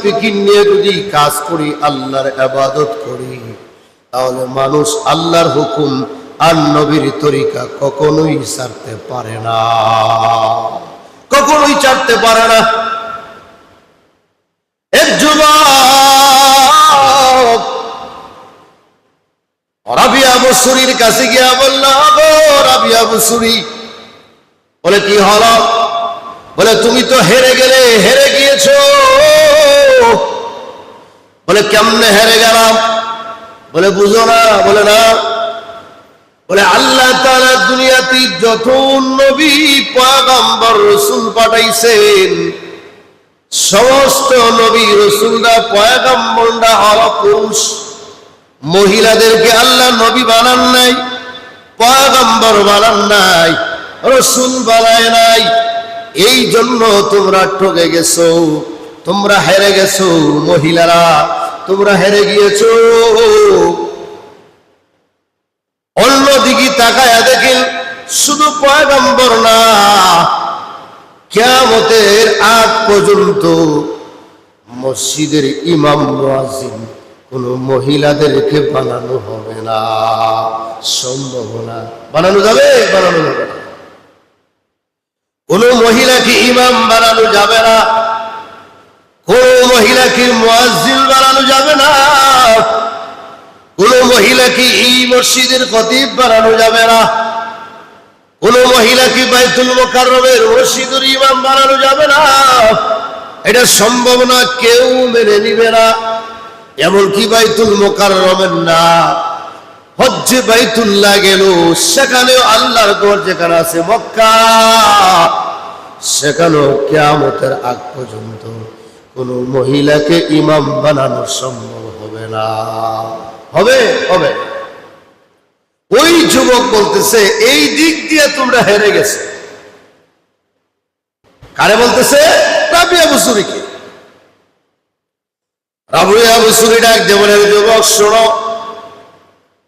ফিকির নিয়ে যদি কাজ করি, আল্লাহর ইবাদত করি, তাহলে মানুষ আল্লাহর হুকুম আর নবীর তরিকা কখনোই ছাড়তে পারে না, কখনোই ছাড়তে পারে না। এক যুবক রাবিয়া বসুরির কাছে গিয়া বলল, গো রাবিয়া বসুরি, বলে কি হলো? বলে তুমি তো হেরে গেলে, হেরে গিয়েছো। বলে কেমনে হেরে গেলাম? বলে বুঝো না? বলে না। বলে আল্লাহ তাআলা দুনিয়াতে যত নবী পয়গম্বর রাসূল পাঠাইছেন, সমস্ত নবী রাসূলরা পয়গম্বররা হলো পুরুষ। মহিলাদেরকে আল্লাহ নবী বানান নাই, পয়গম্বর বানান নাই, রাসূল বানায় নাই। এই জন্য তোমরা ঠকে গেছো, তোমরা হেরে গেছো। মহিলারা তোমরা হেরে গিয়েছো। অন্যদিকে তাকায়া দেখেন, শুধু পয়গম্বর না, কিয়ামতের আগ পর্যন্ত মসজিদের ইমাম মুয়াজ্জিন কোন মহিলাদেরকে বানানো হবে না। সম্ভব না। বানানো যাবে? বানানো যাবে না। কোন মহিলাকে ইমাম বানানো যাবে না, কোন মহিলাকে মুয়াজ্জিন বানানো যাবে না, কোন মহিলাকে এই মসজিদের খতিব বানানো যাবে না, কোন মহিলাকে বাইতুল মুকাররমের মসজিদের ইমাম বানানো যাবে না। এটা সম্ভব না, কেউ মেনে নিবে না। এমনকি বাইতুল মুকাররমের না, হজ্জে বাইতুল্লাহ গেল, সেখানেও আল্লাহর ঘর যেখানে আছে মক্কা, সেখানেও কিয়ামতের আগ পর্যন্ত কোন মহিলাকে ইমাম বানানো সম্ভব হবে না। হবে? হবে। ওই যুবক বলতেছে, এই দিক দিয়ে তোমরা হেরে গেছে। কারে বলতেছে? রাবিয়া বসুরিকে। রাবিয়া বসুরি ডাক দিয়ে বলে, যুবক শোনো,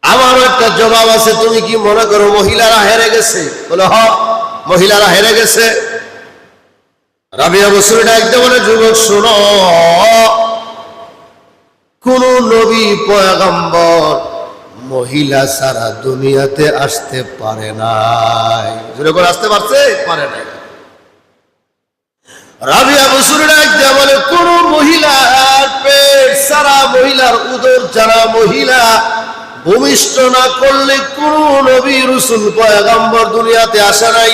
আমারও একটা জবাব আছে। তুমি কি মনে করো মহিলারা হেরে গেছে? বলে হ, মহিলারা হেরে গেছে। রাবিয়া বসুরি ডাক দিয়ে বলে, যুবক শোনো, কোন নবী পয়গম্বর মহিলা সারা দুনিয়াতে আসতে পারে নাই। যেরকম আসতে পারছে? পারে নাই। রাবিয়া বসুরি ডাক দিয়ে বলে, কোন মহিলার পেট সারা, মহিলার উদর ছাড়া মহিলা ভূমিষ্ঠ না করলে কোন নবী রাসূল পয়গম্বর দুনিয়াতে আসে নাই,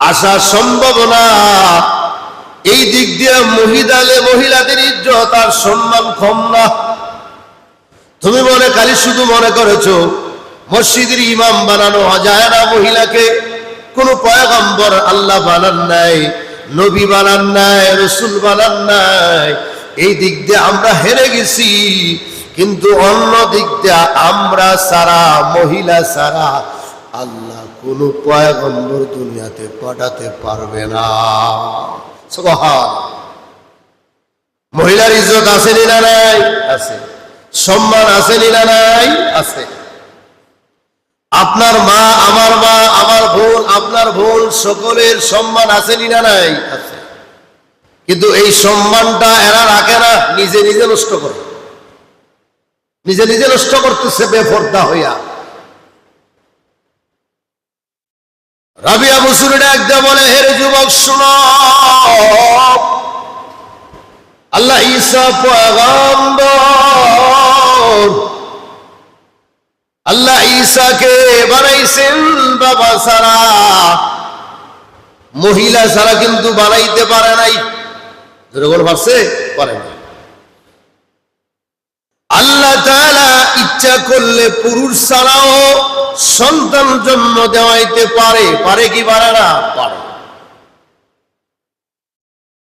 আসা সম্ভব না। এই দিক দিয়ে মহিলাদের ইজ্জত আর সম্মান কম না। তুমি মনে খালি শুধু মনে করেছো মসজিদের ইমাম বানানো যায় না মহিলাকে। কোন পয়গম্বর আল্লাহ বানান নাই, নবী বানান নাই, রাসূল বানান নাই। এই দিক দিয়ে আমরা হেরে গেছি। কিন্তু অন্য দিক দিয়ে আমরা সারা, মহিলা সারা আল্লাহ কোন পয়গম্বর দুনিয়াতে পাঠাতে পারবে না। সুবহান। মহিলার ইজ্জত আছে না নাই? আছে। সম্মান আছে না নাই? আছে। আপনার মা, আমার মা, আমার বোন, আপনার বোন, সকলের সম্মান আছে না নাই? আছে। কিন্তু এই সম্মানটা এরা রাখে না, নিজে নিজে নষ্ট করে, নিজে নিজে নষ্ট করতেছে বেপরদা হইয়া। রাবিয়া বসুরি ডাক দিয়ে বলে, হেরে যুবক শোনো, আল্লাহ ঈসা পয়গম্বর, আল্লাহ ঈসাকে বানাইছেন বাবা ছাড়া, মহিলা ছাড়া কিন্তু বানাইতে পারে নাই। যেরকম ভাবছে পারে না। আল্লাহ তাআলা ইচ্ছা করলে পুরুষ ছাড়াও সন্তান জন্ম দেওয়াইতে পারে। পারে কি পারে না? পারে।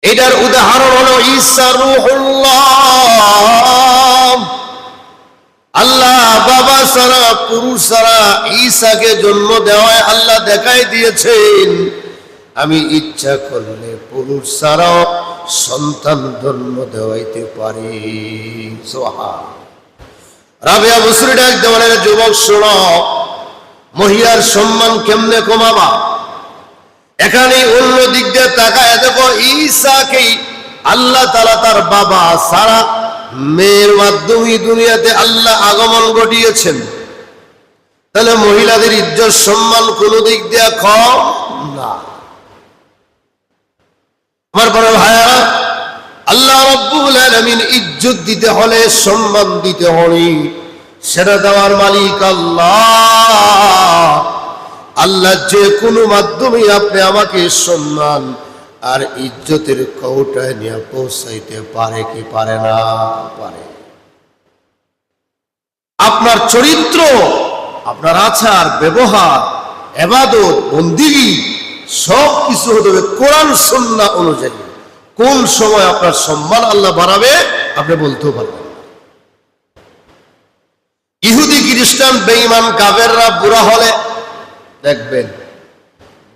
এটার উদাহরণ হলো ঈসা রূহুল্লাহ। আল্লাহ বাবা ছাড়া, পুরুষ ছাড়া ঈসাকে জন্ম দেওয়ায় আল্লাহ দেখাই দিয়েছেন, আমি ইচ্ছা করলে পুরুষ ছাড়াও সন্তান জন্ম দেওয়াইতে পারি। সুবহান। রাবিয়া বসুরি ডাক দিয়ে বলে, যুবক শোনো, মহিলার সম্মান কেমনে কমাবা? এখানে অন্য দিক দিয়ে তাকায় দেখো, ঈসাকে আল্লাহ তাআলা তার বাবা সারা মেয়ের মাধ্যমে দুনিয়াতে আল্লাহ আগমন ঘটিয়েছেন, তাহলে মহিলাদের ইজ্জত সম্মান কোন দিক দিয়ে কম না। আমার বড় ভাইয়া, আল্লাহ রাব্বুল আলামিন ইজ্জত দিতে হলে, সম্মান দিতে হলে, সেটা দেওয়ার মালিক আল্লাহ। আল্লাহ যে কোনো মাধ্যমে আপনি আমাকে সম্মান আর ইজ্জতের কৌটায় নিয়ে পৌঁছাইতে পারে কি পারে না? পারে। আপনার চরিত্র, আপনার আচার ব্যবহার, ইবাদত, বন্দেগী সব কিছু হতে হবে কোরআন সুন্নাহ অনুযায়ী। কোন সময় আপনার সম্মান আল্লাহ বাড়াবে আপনি বলতেও পারবেন। ইহুদি খ্রিস্টান বেঈমান কাফেররা বুড়া হলে দেখবেন,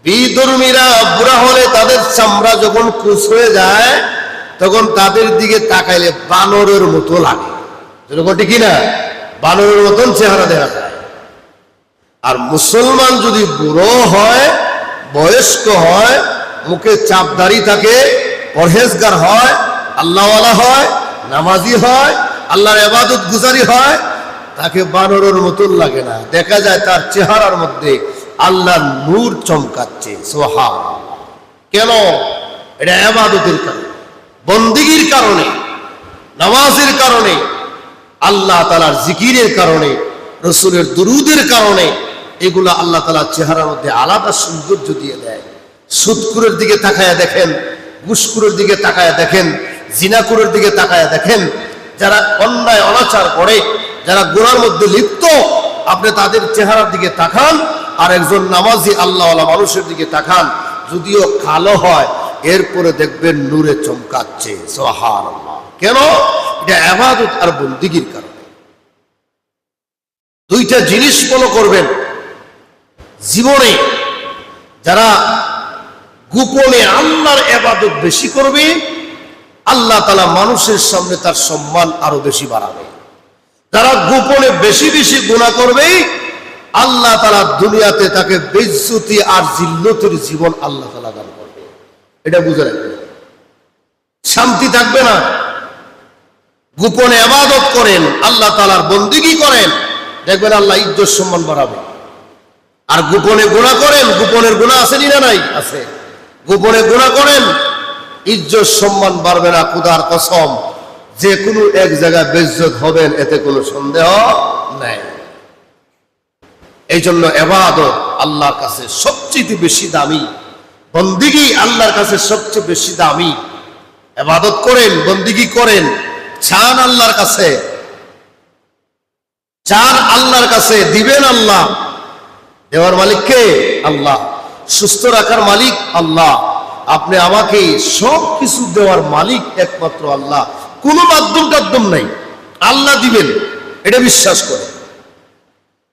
বিধর্মীরা বুড়া হলে তাদের চামড়া যখন কুচ হয়ে যায় তখন তাদের দিকে তাকাইলে বানরের মতো লাগে, যেরকম ঠিক না? বানরের মতন চেহারা দেখা যায়। আর মুসলমান যদি বুড়ো হয়, বয়স্ক হয়, মুখে চাপদারি থাকে, পরহেজগার হয়, আল্লাহওয়ালা হয়, নামাজি হয়, আল্লাহর ইবাদত গুজারি হয়, তাকে বানরের মতন লাগে না। দেখা যায় তার চেহারার মধ্যে আল্লাহর নূর চমকাচ্ছে। সুবহানাল্লাহ। কেন? এটা ইবাদতের কারণে, বন্দেগীর কারণে, নামাজের কারণে, আল্লাহ তাআলার জিকিরের কারণে, রাসূলের দুরূদের কারণে। এগুলো আল্লাহ তাআলার চেহারার মধ্যে আলাদা সৌন্দর্য দিয়ে দেয়। সুদখোরের দিকে তাকায়া দেখেন, ঘুষখোরের দিকে তাকায়া দেখেন, জিনাখোরের দিকে তাকায়া দেখেন, যারা অন্যায় অনাচার করে, যারা গুনার মধ্যে লিপ্ত, আপনি তাদের চেহারার দিকে তাকান, আর একজন নামাজি আল্লাহওয়ালা মানুষের দিকে তাকান, যদিও কালো হয় এরপরে দেখবেন নূরে চমকাচ্ছে। সুবহানাল্লাহ। কেন? এটা ইবাদত আর বন্দেগীর কারণে। দুইটা জিনিস ফলো করবেন জীবনে। যারা গোপনে আল্লাহর ইবাদত বেশি করবে, আল্লাহ তাআলা মানুষের সামনে তার সম্মান আরো বেশি বাড়াবে। যারা গোপনে বেশি বেশি গুনাহ করবে, আল্লাহ তাআলা দুনিয়াতে তাকে বেইজ্জতি আর জিল্লতের জীবন আল্লাহ তাআলা দান করবে। এটা বুঝে রাখবেন, শান্তি থাকবে না। গোপনে ইবাদত করেন, আল্লাহ তাআলার বন্দেগী করেন, দেখবেন আল্লাহ ইজ্জত সম্মান বাড়াবে। আর গোপনে গুনাহ করেন, গোপনের গুনাহ আছে না নাই? আছে। গোপনে গুনাহ করেন, ইজ্জত সম্মান বাড়বে না। খোদার কসম, যে কোনো এক জায়গায় বেইজ্জত হবেন, এতে কোনো সন্দেহ নাই। এই জন্য ইবাদত আল্লাহর কাছে সবচেয়ে বেশি দামি, বন্দেগী আল্লাহর কাছে সবচেয়ে বেশি দামি। ইবাদত করেন, বন্দেগী করেন, চান আল্লাহর কাছে, চান আল্লাহর কাছে, দিবেন আল্লাহ। দেওয়ার মালিক কে? আল্লাহ। সুস্থ রাখার মালিক আল্লাহ। আপনি আমাকে সব কিছু দেওয়ার মালিক একমাত্র আল্লাহ। কোনো মাধ্যম টাধ্যম নাই, আল্লাহ দিবেন। এটা বিশ্বাস করেন,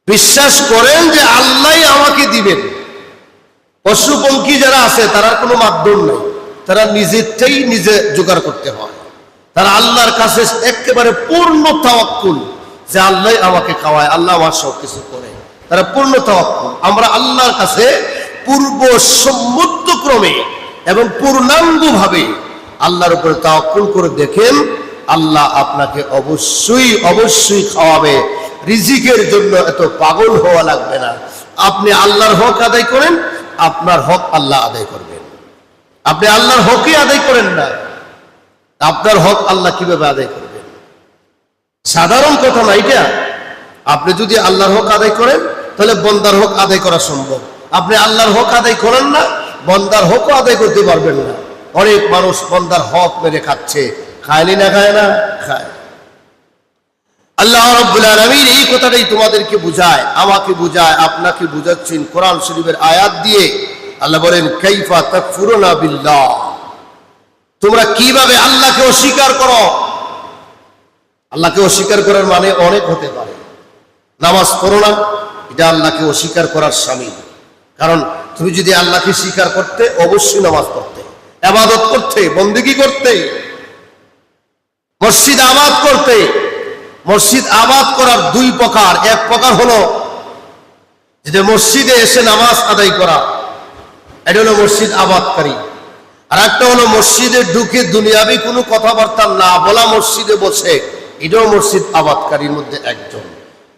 বিশ্বাস করেন যে আল্লাহ আমাকে দিবেন। পশু পঙ্খী যারা আছে তারা কোনো মাধ্যম নাই, তারা নিজেরটাই নিজে জোগাড় করতে হয়। তারা আল্লাহর কাছে একেবারে পূর্ণ তাওয়াক্কুল, যে আল্লাহ আমাকে খাওয়ায়, আল্লাহ আমার সব কিছু করে। তারা পূর্ণ তাওয়াক্কুল। আমরা আল্লাহর কাছে পূর্ব সম্মতক্রমে এবং পূর্ণাঙ্গ ভাবে আল্লাহর উপরে তাওয়াক্কুল করে দেখেন, আল্লাহ আপনাকে অবশ্যই অবশ্যই খাওয়াবে। রিজিকের জন্য এত পাগল হওয়া লাগবে না। আপনি আল্লাহর হক আদায় করেন, আপনার হক আল্লাহ আদায় করবেন। আপনি আল্লাহর হকই আদায় করেন না, আপনার হক আল্লাহ কিভাবে আদায় করবেন? সাধারণ কথা না এটা। আপনি যদি আল্লাহর হক আদায় করেন, তাহলে বন্দার হক আদায় করা সম্ভব। আপনি আল্লাহর হক আদায় করেন না, বন্দার হকও আদায় করতে পারবেন না। অনেক মানুষ বন্দার হক মেরে খাচ্ছে, খায়নি না? খায় না? খায়। আল্লাহ রাব্বুল আলামিন এই কথাটাই তোমাদেরকে বুঝায়, আমাকে বুঝায়, আপনাকে বুঝাচ্ছেন কোরআন শরীফের আয়াত দিয়ে। আল্লাহ বলেন, কাইফা তাকফুরুনা বিল্লাহ, তোমরা কিভাবে আল্লাহকে অস্বীকার করো। আল্লাহকে অস্বীকার করার মানে অনেক হতে পারে। নামাজ পড়ো না, এটা আল্লাহকে অস্বীকার করার শামিল। কারণ তুমি যদি আল্লাহকে স্বীকার করতে, অবশ্যই নামাজ পড়তে, ইবাদত করতে, বন্দেগী করতে, মসজিদ আবাদ করতে। মসজিদ আবাদ করার দুই প্রকার। এক প্রকার হলো যে মসজিদে এসে নামাজ আদায় করা, এটা হলো মসজিদ আবাদকারী। আর একটা হলো মসজিদে ঢুকে দুনিয়াবি কোনো কথাবার্তা না বলা, মসজিদে বসে, এটাও মসজিদ আবাদকারীর মধ্যে একজন।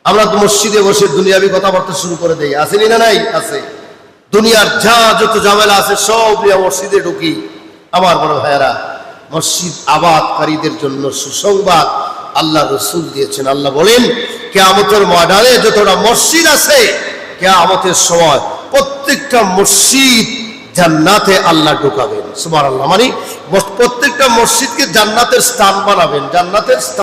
আমরা তো মসজিদে বসে দুনিয়াবি কথাবার্তা শুরু করে দেই, আসেনি না? নাই, আছে। দুনিয়ার যা যত ঝামেলা আছে সব নিয়ে মসজিদে ঢুকি। আমার বড় ভাইয়েরা, মসজিদ আবাদকারীদের জন্য সুসংবাদ আল্লাহ রসুল দিয়েছেন। আল্লাহ বলেন, কিয়ামতের ময়দানে যতটা মসজিদ আছে, কিয়ামতের সময় প্রত্যেকটা মসজিদ জান্নাতে আল্লাহ ঢুকাবেন। সুবহানাল্লাহ। মানে প্রত্যেকটা মসজিদকে জান্নাতের স্থান বানাবেন, জান্নাতের স্থান।